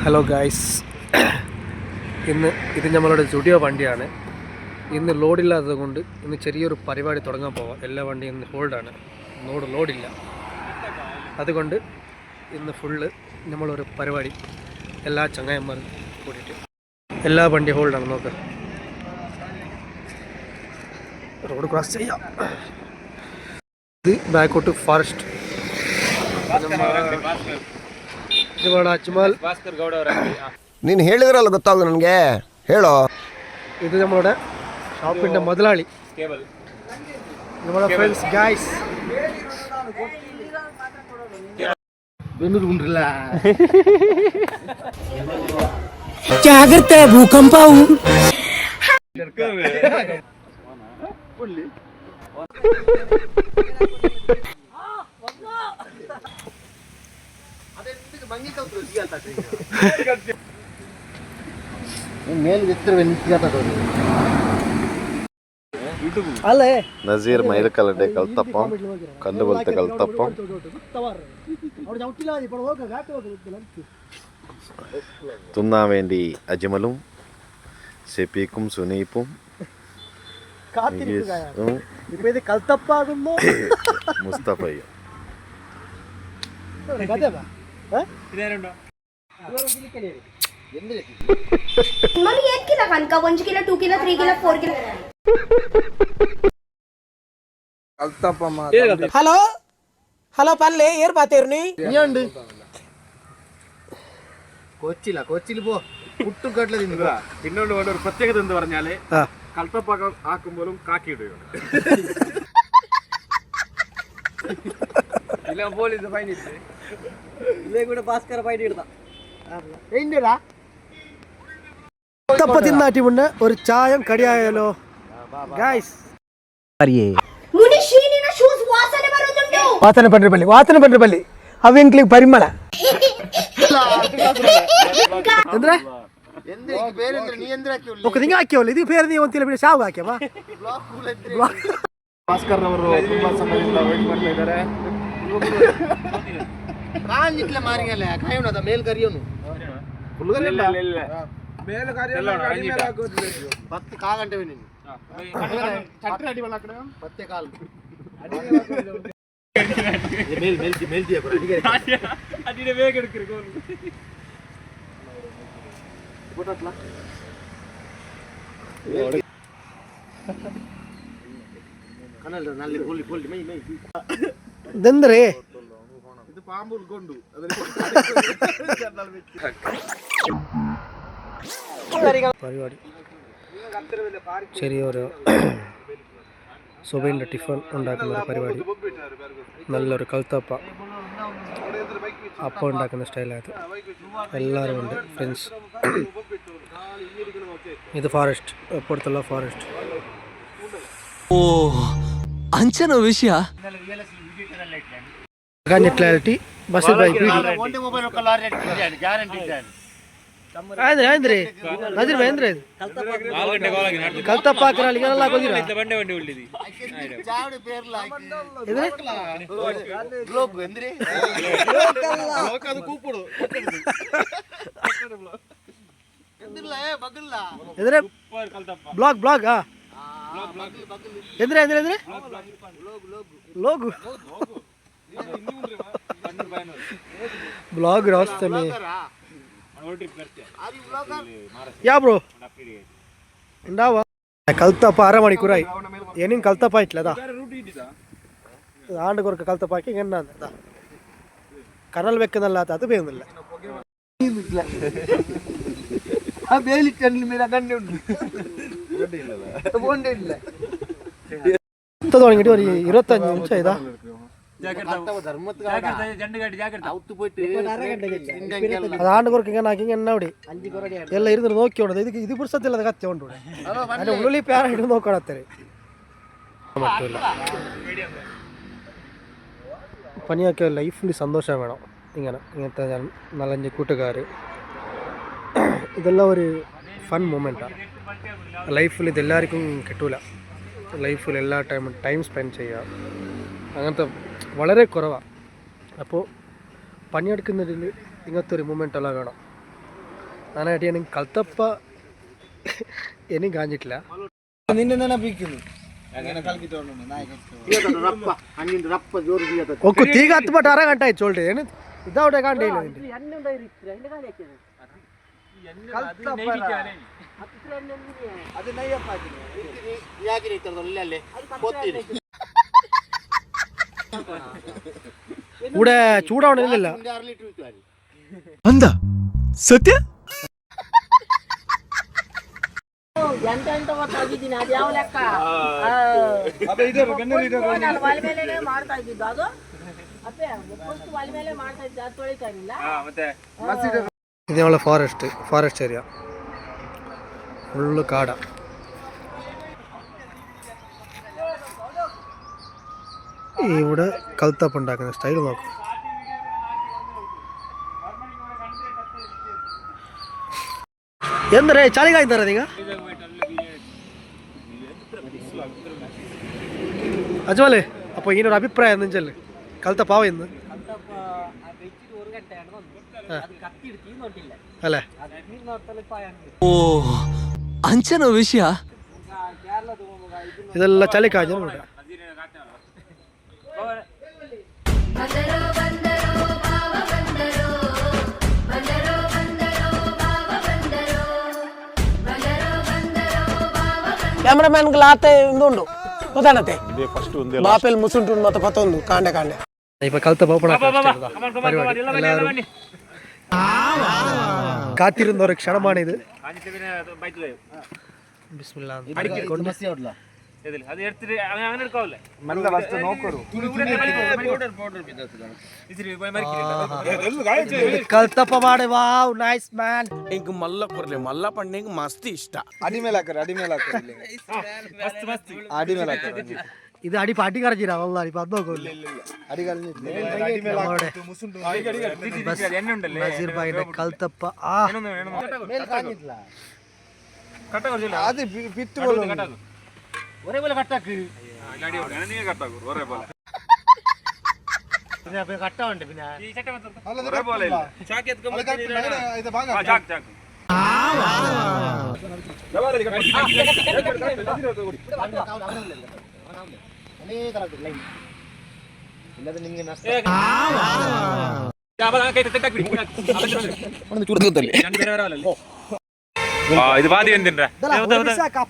Hello guys, ഇത് നമ്മളുടെ studio വണ്ടിയാണ്. ഇന്ന് ലോഡില്ലാത്തത് കൊണ്ട് ഇന്ന് ചെറിയൊരു പരിപാടി തുടങ്ങാൻ പോവാം. എല്ലാ വണ്ടിയും ഇന്ന് ഹോൾഡാണ്, ലോഡില്ല. അതുകൊണ്ട് ഇന്ന് ഫുള്ള് നമ്മളൊരു പരിപാടി എല്ലാ ചങ്ങായന്മാരും കൂടിയിട്ട് എല്ലാ വണ്ടി ഹോൾഡാണ്. നോക്ക്, റോഡ് ക്രോസ് ചെയ്യാം. ഇത് ബാക്കോട്ട് ഫോറസ്റ്റ്. ಅಜ್ಮಲ್ ನೀನು ಹೇಳಿದ್ರಲ್ಲ ಗೊತ್ತಾಗ ನನಗೆ ಹೇಳೋ. ಇದು നമ്മളുടെ ഷോപ്പിൻ്റെ മുതലാളി, നമ്മുടെ ഫ്രണ്ട്സ് ഗായ്സ്. ಜಾಗ್ರತೆ ಭೂಕಂಪವು. നസീർ മൈലക്കല്ലിന്റെ കൽത്തപ്പം, കല്ലുപോലത്തെ കൽത്തപ്പം, തിന്നാൻ വേണ്ടി അജ്മലും ഷെഫീഖും സുനീഫും മുസ്തഫയും. मम्मी 1 किलो खान का 1 kilo 2 kilo 3 kilo 4 kilo. Hello hello ಪಲ್ಲೆ ಏರ್ ಬಾತೇರ್ನಿ കൊച്ചിയിൽ പോ പുട്ടും കടല പിന്നോട് വേണ്ട ഒരു പ്രത്യേകത എന്ന് പറഞ്ഞാല് കൽത്തപ്പാക്കം ആക്കുമ്പോഴും കാക്കി ഇടുകയാണ്. പോലീസ് ഫൈൻ ഇട്ട് ഇതേ കൂടെ ഭാസ്കര ഫൈൻ ഇടുന്ന കൽത്തപ്പ തിന്നാട്ടി മുന്നേ ഒരു ചായം കടിയായാലോ ഗായ്സ്. ವಾಸನೆ ಪಂಡ್ರೆ ಬಲ್ಲಿ ಅವೆಂಕ್ಲಿಗೆ ಪರಿಮಳ ಅಂದ್ರೆ ನಿಂಗೆ ಹಾಕ್ಯವಲ್ಲ, ಇದು ಬೇರೆ ನೀವು ಅಂತಿಲ್ಲ ಬಿಡಿ, ಶಾವು ಹಾಕ್ಯಮ್ಮ. ಭಾಸ್ಕರ್ ಅವರು ತುಂಬಾ ಸಮಯದಿಂದ ವೇಟ್ ಮಾಡ್ತಾ ಇದ್ದಾರೆ. ഇതെന്തരേ ഇത് പാമ്പ് ഉൾക്കൊണ്ടു പരിപാടി ചെറിയൊരു സുബൈൻ്റെ ടിഫൻ ഉണ്ടാക്കുന്ന ഒരു പരിപാടി. നല്ലൊരു കൽത്തപ്പ അപ്പം ഉണ്ടാക്കുന്ന സ്റ്റൈലായത്. എല്ലാവരും ഉണ്ട് ഫ്രണ്ട്സ്. ഇത് ಫಾರೆಸ್ಟ್, ಅಪ್ಪುತ್ತಲ್ಲ ಫಾರೆಸ್ಟ್. ಓ ಅಂಚನ ವಿಷಯ ಕ್ಲಾರಿಟಿ ಬಸ್ ಬೈ ಬಿಡಿ ಆಯ್ದ್ರಿ ನದಿರ್ ಬೇಂದ್ರೆ ಕಲ್ತಪ್ಪ ಹಾಕಿರಲ್ಲ ಈಗೆಲ್ಲ ಹಾಕೋದಿರ ಎದ್ರೆ ಬ್ಲಾಗ್ ಬ್ಲಾಗ್ ಎದ್ರೆ ಎದ್ರೆ ಎದ್ರೆ ಲೋಗು ಬ್ಲಾಗ್ ರಾಸ್ತಮಿ ಯಾ ಬ್ರೋ ഉണ്ടാവാ. കൽത്തപ്പ അരമണിക്കൂറായി, ഇനിയും കൽത്തപ്പ ആയിട്ടില്ല. ആണ്ട് കുറക്ക് കൽത്തപ്പാക്കി ഇങ്ങനെ കനൽ വെക്കുന്നല്ലാത്ത അത് പേരുന്നില്ല. തുടങ്ങിട്ട് ഒരു 25 നിമിഷം ഇതാ. അതാണ്ട് കുറക്ക് ഇങ്ങനെ ആക്കി എണ്ണ അവിടെ എല്ലാം ഇരുന്നിട്ട് നോക്കിയോണ്ടത്. ഇത് പുസ്തകത്തില്ല കച്ചോണ്ട് അതിന്റെ ഉള്ളിൽ പേരായിട്ട് നോക്കണത്തരെ പറ്റൂല. പണിയൊക്കെ ലൈഫിൽ സന്തോഷം വേണം. ഇങ്ങനത്തെ നാലഞ്ച് കൂട്ടുകാർ, ഇതെല്ലാം ഒരു ഫൺ മൊമെൻറ്റാണ് ലൈഫിൽ. ഇതെല്ലാവർക്കും കിട്ടൂല. ലൈഫിൽ എല്ലാ ടൈം സ്പെൻഡ് ചെയ്യുക അങ്ങനത്തെ വളരെ കുറവാണ്. അപ്പോൾ പണിയെടുക്കുന്നതിൽ ഇങ്ങനത്തെ ഒരു മൂമെൻ്റ് എല്ലാം വേണം. ഞാനായിട്ട് എനിക്ക് കൽത്തപ്പ എനിക്ക് കാഞ്ഞിട്ടില്ല. ಒಕ್ಕು ತೀಗ ಹತ್ತು ಬಟ್ ಅರ ಗಂಟೆ ಆಯ್ತು ಚೋಲ್ರಿ ಏನು ಇದಾವಡೆ ಕಾಂಡೆ ಇಲ್ಲ ಕೂಡ ಚೂಡಾವಣೆ ಇಲ್ಲ ಅಂದ ಸತ್ಯ ఎంత ఎంత ಹೋಗಿದ್ದೀನಿ ಅದು ಯಾವ ಲೆಕ್ಕ ಒಲೆ ಮೇಲೆ ಮಾಡ್ತಾ ಇದ್ದಿದ್ದು ಅದು ಅಪ್ಪೆ ಫಸ್ಟ್ ಒಲೆ ಮೇಲೆ ಮಾಡ್ತಾ ಇದ್ದ ಅದು ತೊಳಿತಾ ಇರಲಿಲ್ಲ. ഇത് നമ്മളെ ഫോറസ്റ്റ് ഏരിയ ഫുള്ള് കാട. ഇവിടെ കൽത്തപ്പ ഉണ്ടാക്കുന്ന സ്റ്റൈൽ നോക്കും. ಎಂದ್ರೆ ಚಳಿಗಾಯ್ತಾರ ಈಗ ಅಜ್ಮಲೆ ಅಪ್ಪ ಏನೊരു ಅಭಿಪ್ರಾಯ ಎಂದೆಂಚಲ್ಲಿ ಕಲ್ತ ಪಾವ ಎಂದು ಅಲ್ಲ ಓ ಅಂಚನ ವಿಷಯ ಇದೆಲ್ಲ ಚಳಿಕಾಯ್ತು ನೋಡ. కెమెరామెన్ లాతే ఉండు పోతానతే బాపెల్ ముసుంటు మొత్తం పత్తందు కాండే కాండే ഇപ്പൊ കൽത്തപ്പ ഓപ്പൺ പരിപാടി എല്ലാവരും കാത്തിരുന്ന ഒരു ക്ഷണമാണിത്. ബിസ്മില്ലാ ಕಲ್ತಪ್ಪ ಮಾಡಿ ವಾವ್ ನೈಸ್ ಮ್ಯಾನ್. ఇంక మల్ల కొర్లే మల్ల పండేకి మస్తు ఇష్ట ഇത് അടി പാട്ടി കറച്ചിരാ വല്ല അടി പത്ത് നോക്കൂല്ലേ നസീർ ഭായിന്റെ കൽത്തപ്പ ഒരേപോലെ കട്ടാക്ക് ഒരേപോലെ കട്ടുണ്ട് പിന്നെ ഇത് പാതി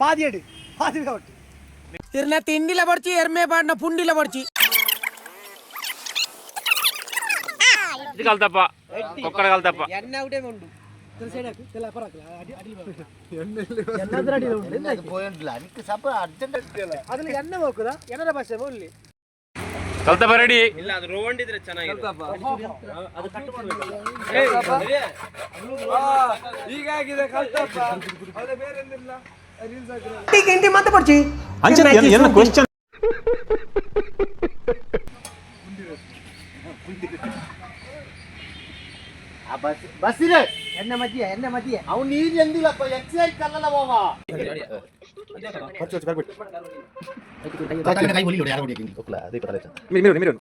പാതിയായിട്ട് ఇర్న తిండిల పడిచి ఎర్మే పాడిన పుండిల పడిచి ఇది కల్తప్ప ఒక్కడ కల్తప్ప ఎన్న ఒకటే ఉండు അതിൽ എണ്ണ നോക്കുക എണ്ണ ഭാഷ ഓൺലി ಕಲ್ತಪ್ಪ ರೆಡಿ ಇಲ್ಲ ಅದು ರೋವಂಡಿದ್ರೆ ಚೆನ್ನಾಗಿರುತ್ತೆ ಹೀಗಾಗಿದೆ ಕಲ್ತಪ್ಪ ಅದೇ ಬೇರೆ ಏನಿಲ್ಲ ఇంటి మంత పడిచి என்ன ಕ್ವೆಶ್ಚನ್ ಬಸ್ಸಿರೆ ಎಣ್ಣೆ ಮಧ್ಯೆ ಅವ್ನು ನೀರು ಎಂದಿಲ್ಲಪ್ಪ ಎಕ್ಸೈಸ್ ಕಲ್ಲಲ್ಲ ಹೋಗ ಅದೇ